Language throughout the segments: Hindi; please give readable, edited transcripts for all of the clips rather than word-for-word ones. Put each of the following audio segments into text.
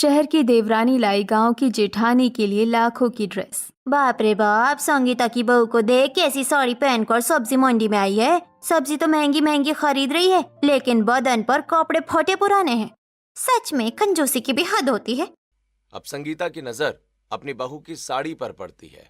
शहर की देवरानी लाई गांव की जेठानी के लिए लाखों की ड्रेस। बाप रे बाप, संगीता की बहू को देख कैसी साड़ी पहनकर सब्जी मंडी में आई है। सब्जी तो महंगी महंगी खरीद रही है, लेकिन बदन पर कपड़े फटे पुराने हैं। सच में कंजूसी की भी हद होती है। अब संगीता की नजर अपनी बहू की साड़ी पर पड़ती है।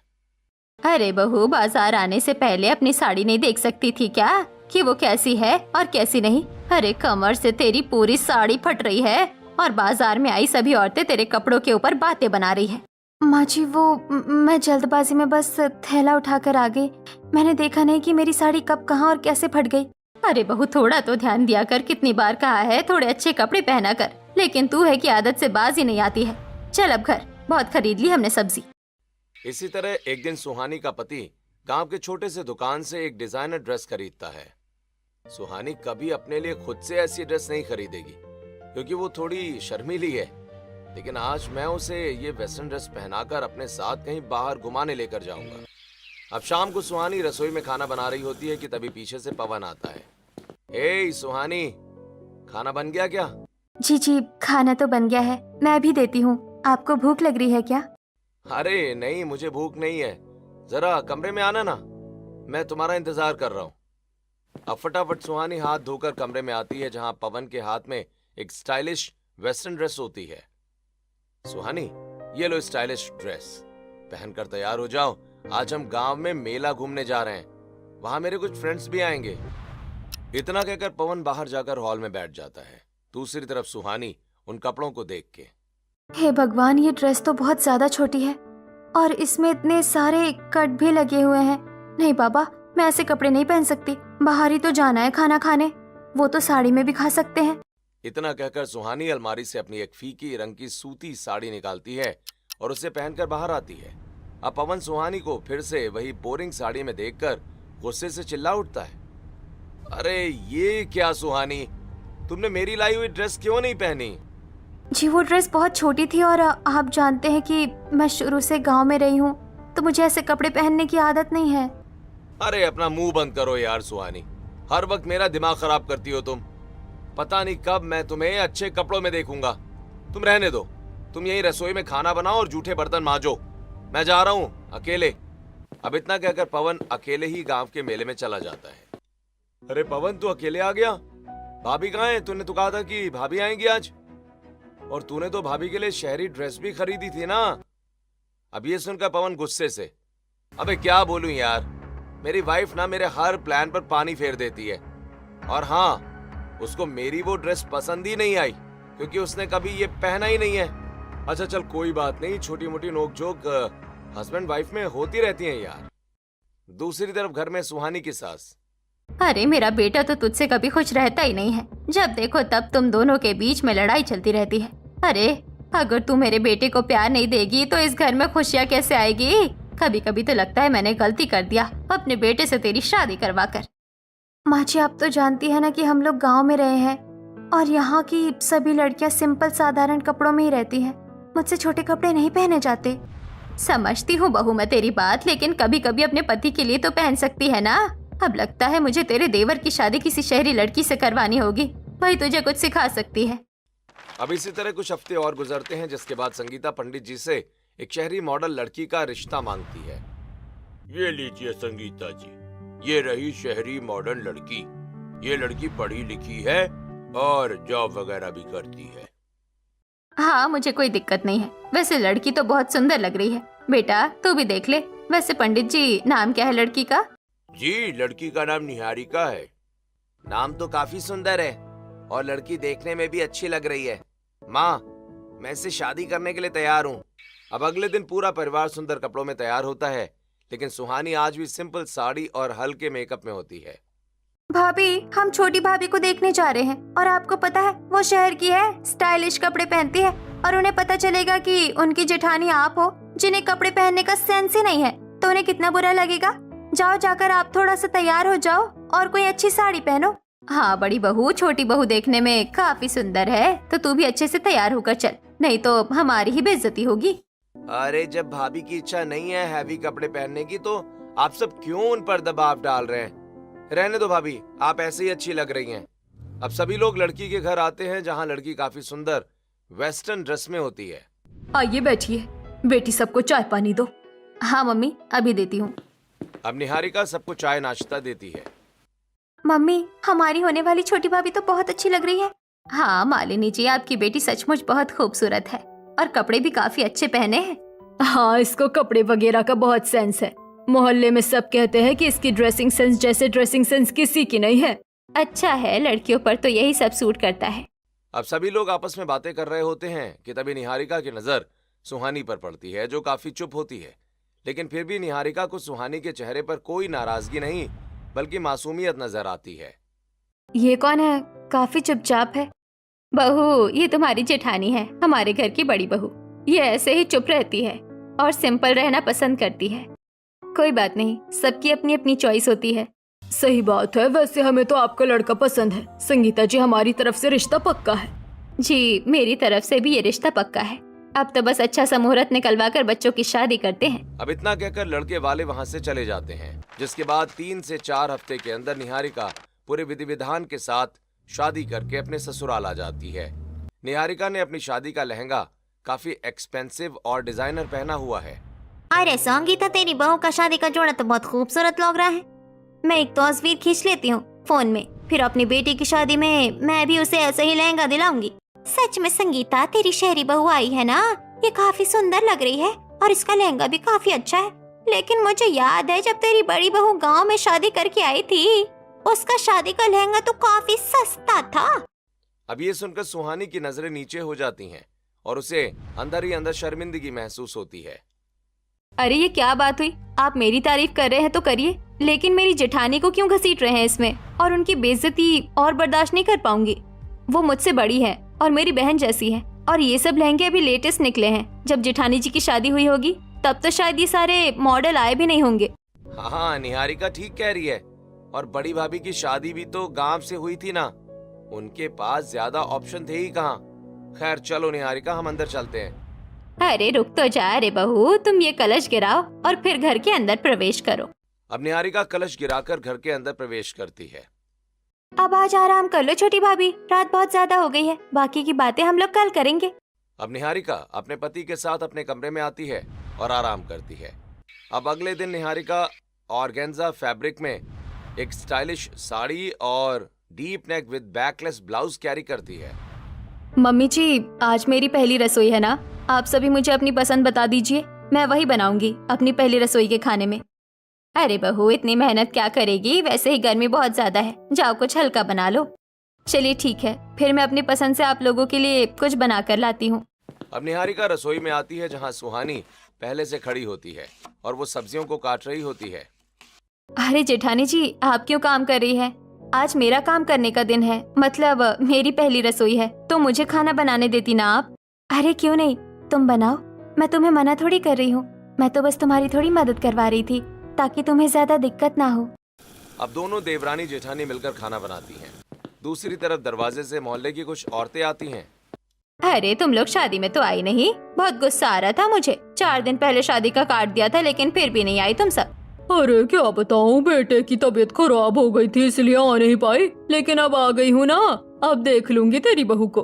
अरे बहू, बाजार आने से पहले अपनी साड़ी नहीं देख सकती थी क्या कि वो कैसी है और कैसी नहीं? अरे कमर से तेरी पूरी साड़ी फट रही है और बाजार में आई सभी औरतें तेरे कपड़ों के ऊपर बातें बना रही है। माँ जी, मैं जल्दबाजी में बस थैला उठाकर आ गई। मैंने देखा नहीं कि मेरी साड़ी कब कहाँ और कैसे फट गई। अरे बहू, थोड़ा तो ध्यान दिया कर। कितनी बार कहा है थोड़े अच्छे कपड़े पहना कर, लेकिन तू है कि आदत से बाज ही नहीं आती है। चल अब घर, बहुत खरीद ली हमने सब्जी। इसी तरह एक दिन सुहानी का पति गांव के छोटे से दुकान से एक डिजाइनर ड्रेस खरीदता है। सुहानी कभी अपने लिए खुद से ऐसी ड्रेस नहीं खरीदेगी क्योंकि वो थोड़ी शर्मीली है, लेकिन आज मैं उसे ये वेस्टर्न ड्रेस पहनाकर अपने साथ कहीं बाहर घुमाने लेकर जाऊंगा। अब शाम को सुहानी रसोई में खाना बना रही होती है कि तभी पीछे से पवन आता है। ए सुहानी, खाना बन गया क्या? जी जी, खाना तो बन गया है, मैं भी देती हूँ। आपको भूख लग रही है क्या? अरे नहीं, मुझे भूख नहीं है। जरा कमरे में आना ना, मैं तुम्हारा इंतजार कर रहा हूँ। अब फटाफट सुहानी हाथ धोकर कमरे में आती है जहां पवन के हाथ में एक स्टाइलिश वेस्टर्न ड्रेस होती है। सुहानी, ये लो स्टाइलिश ड्रेस, पहनकर तैयार हो जाओ। आज हम गांव में मेला घूमने जा रहे हैं, वहां मेरे कुछ फ्रेंड्स भी आएंगे। इतना कहकर पवन बाहर जाकर हॉल में बैठ जाता है। दूसरी तरफ सुहानी उन कपड़ों को देख के, हे भगवान, ये ड्रेस तो बहुत ज्यादा छोटी है और इसमें इतने सारे कट भी लगे हुए हैं। नहीं बाबा, मैं ऐसे कपड़े नहीं पहन सकती। बाहर ही तो जाना है खाना खाने, वो तो साड़ी में भी खा सकते हैं। इतना कहकर सुहानी अलमारी से अपनी एक फीकी रंग की सूती साड़ी निकालती है और उसे पहनकर बाहर आती है। अब पवन सुहानी को फिर से वही बोरिंग साड़ी में देखकर गुस्से से चिल्ला उठता है। अरे ये क्या सुहानी, तुमने मेरी लाई हुई ड्रेस क्यों नहीं पहनी? जी, वो ड्रेस बहुत छोटी थी और आप जानते हैं कि मैं शुरू से गांव में रही हूँ, तो मुझे ऐसे कपड़े पहनने की आदत नहीं है। अरे अपना मुंह बंद करो यार सुहानी, हर वक्त मेरा दिमाग खराब करती हो तुम। पता नहीं कब मैं तुम्हें अच्छे कपड़ों में देखूंगा। तुम रहने दो, तुम यही रसोई में खाना बनाओ और जूठे बर्तन मांजो। मैं जा रहा हूँ अकेले। अब इतना कहकर पवन अकेले ही गांव के मेले में चला जाता है। अरे पवन, तू अकेले आ गया? भाभी कहाँ है? तूने तो कहा था कि भाभी आएंगी आज, और तूने तो भाभी के लिए शहरी ड्रेस भी खरीदी थी ना। अब ये सुनकर पवन गुस्से से, अबे क्या बोलूं यार, मेरी वाइफ ना मेरे हर प्लान पर पानी फेर देती है। और हाँ, उसको मेरी वो ड्रेस पसंद ही नहीं आई क्योंकि उसने कभी ये पहना ही नहीं है। अच्छा चल कोई बात नहीं, छोटी मोटी नोकझोंक हस्बैंड वाइफ में होती रहती हैं यार। दूसरी तरफ घर में सुहानी की सास, अरे मेरा बेटा तो तुझसे कभी खुश रहता ही नहीं है। जब देखो तब तुम दोनों के बीच में लड़ाई चलती रहती है। अरे अगर तू मेरे बेटे को प्यार नहीं देगी तो इस घर में खुशियाँ कैसे आएगी? कभी कभी तो लगता है मैंने गलती कर दिया अपने बेटे से तेरी शादी करवा कर। माँ जी, आप तो जानती है ना कि हम लोग गांव में रहे हैं और यहाँ की सभी लड़कियाँ सिंपल साधारण कपड़ों में ही रहती हैं। मुझसे छोटे कपड़े नहीं पहने जाते। समझती हूँ बहू मैं तेरी बात, लेकिन कभी कभी अपने पति के लिए तो पहन सकती है ना। अब लगता है मुझे तेरे देवर की शादी किसी शहरी लड़की से करवानी होगी, वही तुझे कुछ सिखा सकती है। अब इसी तरह कुछ हफ्ते और गुजरते हैं जिसके बाद संगीता पंडित जी से एक शहरी मॉडल लड़की का रिश्ता मांगती है। ये लीजिए संगीता जी, ये रही शहरी मॉडर्न लड़की। ये लड़की पढ़ी लिखी है और जॉब वगैरह भी करती है। हाँ, मुझे कोई दिक्कत नहीं है। वैसे लड़की तो बहुत सुंदर लग रही है। बेटा तू भी देख ले। वैसे पंडित जी, नाम क्या है लड़की का? जी, लड़की का नाम निहारिका है। नाम तो काफी सुंदर है और लड़की देखने में भी अच्छी लग रही है। माँ, मैं इससे शादी करने के लिए तैयार हूँ। अब अगले दिन पूरा परिवार सुंदर कपड़ों में तैयार होता है, लेकिन सुहानी आज भी सिंपल साड़ी और हल्के मेकअप में होती है। भाभी, हम छोटी भाभी को देखने जा रहे हैं और आपको पता है वो शहर की है, स्टाइलिश कपड़े पहनती है और उन्हें पता चलेगा कि उनकी जेठानी आप हो जिन्हें कपड़े पहनने का सेंस ही नहीं है, तो उन्हें कितना बुरा लगेगा। जाओ, जाकर आप थोड़ा सा तैयार हो जाओ और कोई अच्छी साड़ी पहनो। हाँ बड़ी बहू, छोटी बहू देखने में काफी सुंदर है, तो तू भी अच्छे से तैयार होकर चल, नहीं तो हमारी ही बेइज्जती होगी। अरे जब भाभी की इच्छा नहीं है हैवी कपड़े पहनने की, तो आप सब क्यों उन पर दबाव डाल रहे हैं? रहने दो भाभी, आप ऐसे ही अच्छी लग रही हैं। अब सभी लोग लड़की के घर आते हैं जहाँ लड़की काफी सुंदर वेस्टर्न ड्रेस में होती है। आइए बैठिए, बेटी सबको चाय पानी दो। हाँ मम्मी, अभी देती हूँ। अब निहारिका सबको चाय नाश्ता देती है। मम्मी, हमारी होने वाली छोटी भाभी तो बहुत अच्छी लग रही है। हाँ मालिनी जी, आपकी बेटी सचमुच बहुत खूबसूरत है और कपड़े भी काफी अच्छे पहने हैं। हाँ, इसको कपड़े वगैरह का बहुत सेंस है। मोहल्ले में सब कहते हैं कि इसकी ड्रेसिंग सेंस जैसे ड्रेसिंग सेंस किसी की नहीं है। अच्छा है, लड़कियों पर तो यही सब सूट करता है। अब सभी लोग आपस में बातें कर रहे होते हैं कि तभी निहारिका की नजर सुहानी पर पड़ती है, जो काफी चुप होती है। लेकिन फिर भी निहारिका को सुहानी के चेहरे पर कोई नाराजगी नहीं बल्कि मासूमियत नजर आती है। ये कौन है? काफी चुपचाप है। बहू, ये तुम्हारी जेठानी है, हमारे घर की बड़ी बहू। ये ऐसे ही चुप रहती है और सिंपल रहना पसंद करती है। कोई बात नहीं, सबकी अपनी अपनी चॉइस होती है। सही बात है। वैसे हमें तो आपका लड़का पसंद है। संगीता जी, हमारी तरफ से रिश्ता पक्का है। जी, मेरी तरफ से भी ये रिश्ता पक्का है। अब तो बस अच्छा सा मुहूर्त निकलवा कर बच्चों की शादी करते हैं। अब इतना कहकर लड़के वाले वहां से चले जाते हैं, जिसके बाद 3 से 4 हफ्ते के अंदर निहारिका पूरे विधि विधान के साथ शादी करके अपने ससुराल आ जाती है। निहारिका ने अपनी शादी का लहंगा काफी एक्सपेंसिव और डिजाइनर पहना हुआ है। अरे संगीता, तेरी बहू का शादी का जोड़ा तो बहुत खूबसूरत लग रहा है। मैं एक तस्वीर खींच लेती हूँ फोन में, फिर अपनी बेटी की शादी में मैं भी उसे ऐसे ही लहंगा दिलाऊंगी। सच में संगीता, तेरी शहरी बहू आई है ना, ये काफी सुंदर लग रही है और इसका लहंगा भी काफी अच्छा है। लेकिन मुझे याद है जब तेरी बड़ी बहू गांव में शादी करके आई थी, उसका शादी का लहंगा तो काफी सस्ता था। अब ये सुनकर सुहानी की नजरें नीचे हो जाती हैं और उसे अंदर ही अंदर शर्मिंदगी महसूस होती है। अरे ये क्या बात हुई? आप मेरी तारीफ कर रहे हैं तो करिए, लेकिन मेरी जेठानी को क्यों घसीट रहे हैं इसमें? और उनकी बेइज्जती और बर्दाश्त नहीं कर पाऊंगी। वो मुझसे बड़ी है और मेरी बहन जैसी है, और ये सब लहंगे अभी लेटेस्ट निकले हैं। जब जेठानी जी की शादी हुई होगी तब तो शायद ये सारे मॉडल आए भी नहीं होंगे। हाँ, निहारिका ठीक कह रही है। और बड़ी भाभी की शादी भी तो गांव से हुई थी ना, उनके पास ज्यादा ऑप्शन थे ही कहाँ। खैर चलो निहारिका, हम अंदर चलते हैं। अरे रुक तो जा रे बहू, तुम ये कलश गिराओ और फिर घर के अंदर प्रवेश करो। अब निहारिका कलश गिराकर घर के अंदर प्रवेश करती है। अब आज आराम कर लो छोटी भाभी, रात बहुत ज्यादा हो गई है, बाकी की बातें हम लोग कल करेंगे। अब निहारिका अपने पति के साथ अपने कमरे में आती है और आराम करती है। अब अगले दिन निहारिका ऑर्गेन्जा फैब्रिक में एक स्टाइलिश साड़ी और deep neck with backless blouse carry करती है। मम्मी जी, आज मेरी पहली रसोई है ना, आप सभी मुझे अपनी पसंद बता दीजिए, मैं वही बनाऊंगी अपनी पहली रसोई के खाने में। अरे बहू, इतनी मेहनत क्या करेगी? वैसे ही गर्मी बहुत ज्यादा है, जाओ कुछ हल्का बना लो। चलिए ठीक है, फिर मैं अपनी पसंद से आप लोगों के लिए कुछ बना कर लाती हूँ। अब निहारिका रसोई में आती है जहाँ सुहानी पहले से खड़ी होती है और वो सब्जियों को काट रही होती है। अरे जेठानी जी, आप क्यों काम कर रही है? आज मेरा काम करने का दिन है, मतलब मेरी पहली रसोई है, तो मुझे खाना बनाने देती ना आप। अरे क्यों नहीं, तुम बनाओ, मैं तुम्हें मना थोड़ी कर रही हूँ। मैं तो बस तुम्हारी थोड़ी मदद करवा रही थी ताकि तुम्हें ज्यादा दिक्कत ना हो। अब दोनों देवरानी जेठानी मिलकर खाना बनाती हैं। दूसरी तरफ दरवाजे से मोहल्ले की कुछ औरतें आती हैं। अरे तुम लोग शादी में तो आई नहीं? बहुत गुस्सा आ रहा था मुझे। 4 दिन पहले शादी का काट दिया था, लेकिन फिर भी नहीं आई तुम सब। अरे क्या बताऊं, बेटे की तबीयत खराब हो गई थी इसलिए आ नहीं पाई, लेकिन अब आ गई हूँ ना, अब देख लूंगी तेरी बहू को।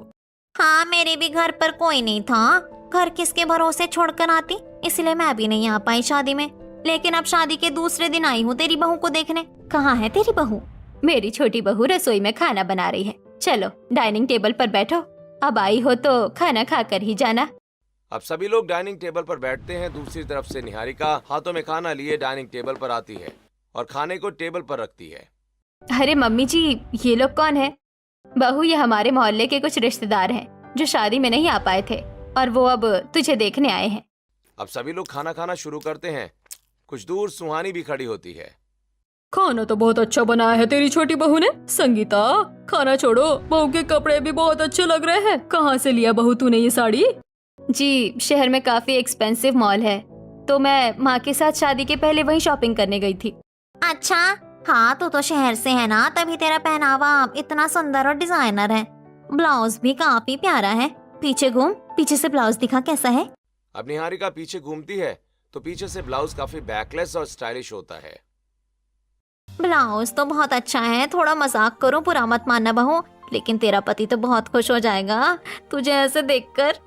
हाँ, मेरे भी घर पर कोई नहीं था, घर किसके भरोसे छोड़कर आती, इसलिए मैं भी नहीं आ पाई शादी में। लेकिन अब शादी के दूसरे दिन आई हूँ तेरी बहू को देखने। कहाँ है तेरी बहू? मेरी छोटी बहू रसोई में खाना बना रही है। चलो डाइनिंग टेबल पर बैठो, अब आई हो तो खाना खाकर ही जाना। अब सभी लोग डाइनिंग टेबल पर बैठते हैं। दूसरी तरफ से निहारिका हाथों में खाना लिए डाइनिंग टेबल पर आती है और खाने को टेबल पर रखती है। अरे मम्मी जी, ये लोग कौन है? बहू, ये हमारे मोहल्ले के कुछ रिश्तेदार हैं जो शादी में नहीं आ पाए थे और वो अब तुझे देखने आए हैं। अब सभी लोग खाना खाना शुरू करते हैं। कुछ दूर सुहानी भी खड़ी होती है। खाना तो बहुत अच्छा बनाया है तेरी छोटी बहू ने। संगीता, खाना छोड़ो, बहू के कपड़े भी बहुत अच्छे लग रहे हैं। कहाँ से लिया बहू तूने ये साड़ी? जी, शहर में काफी एक्सपेंसिव मॉल है, तो मैं माँ के साथ शादी के पहले वहीं शॉपिंग करने गई थी। अच्छा, हाँ, तू तो शहर से है ना, तभी तेरा पहनावा इतना सुंदर और डिजाइनर है। ब्लाउज भी काफी प्यारा है। पीछे घूम, पीछे से ब्लाउज दिखा कैसा है। अब निहारिका पीछे घूमती है तो पीछे से ब्लाउज काफी बैकलेस और स्टाइलिश होता है। ब्लाउज तो बहुत अच्छा है, थोड़ा मजाक करो, बुरा मत मानना बहू, लेकिन तेरा पति तो बहुत खुश हो जाएगा तुझे ऐसे देखकर।